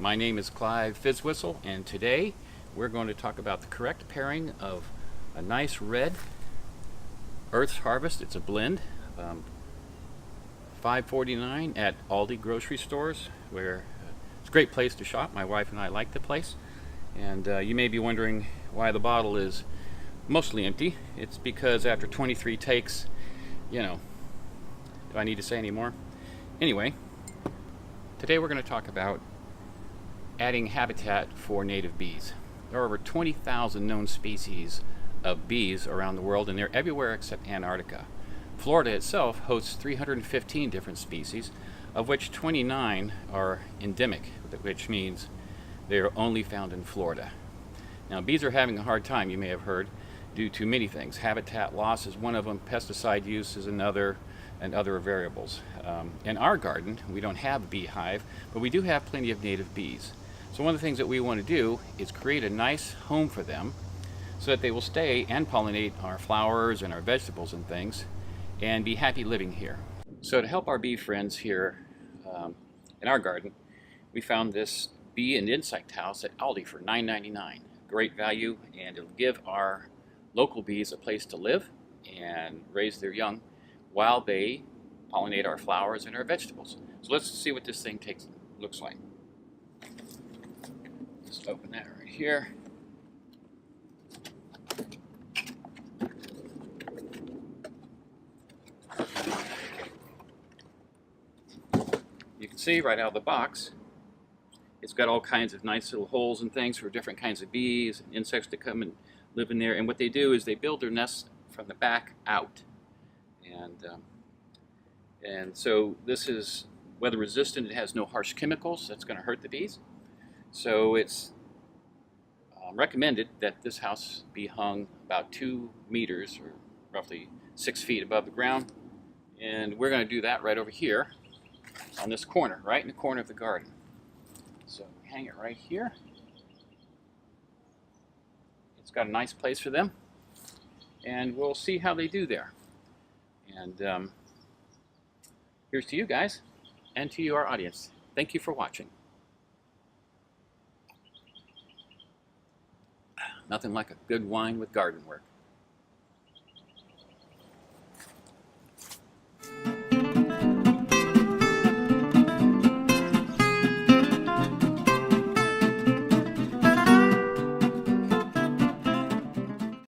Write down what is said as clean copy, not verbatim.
My name is Clive Phizzwhistle, and today we're going to talk about the correct pairing of a nice red Earth's Harvest. It's a blend, $5.49 at Aldi grocery stores, where it's a great place to shop. My wife and I like the place, and you may be wondering why the bottle is mostly empty. It's because after 23 takes, do I need to say any more? Anyway, today we're going to talk about adding habitat for native bees. There are over 20,000 known species of bees around the world, and they're everywhere except Antarctica. Florida itself hosts 315 different species, of which 29 are endemic, which means they are only found in Florida. Now, bees are having a hard time, you may have heard, due to many things. Habitat loss is one of them, pesticide use is another, and other variables. In our garden, we don't have a beehive, but we do have plenty of native bees. So one of the things that we want to do is create a nice home for them so that they will stay and pollinate our flowers and our vegetables and things and be happy living here. So to help our bee friends here in our garden, we found this bee and insect house at Aldi for $9.99. Great value, and it'll give our local bees a place to live and raise their young while they pollinate our flowers and our vegetables. So let's see what this thing looks like. Just open that right here. You can see right out of the box, it's got all kinds of nice little holes and things for different kinds of bees and insects to come and live in there. And what they do is they build their nests from the back out. And so this is weather resistant. It has no harsh chemicals that's going to hurt the bees. So it's recommended that this house be hung about 2 meters, or roughly 6 feet above the ground. And we're going to do that right over here on this corner, right in the corner of the garden. So hang it right here. It's got a nice place for them, and we'll see how they do there. And here's to you guys, and to you, our audience. Thank you for watching. Nothing like a good wine with garden work.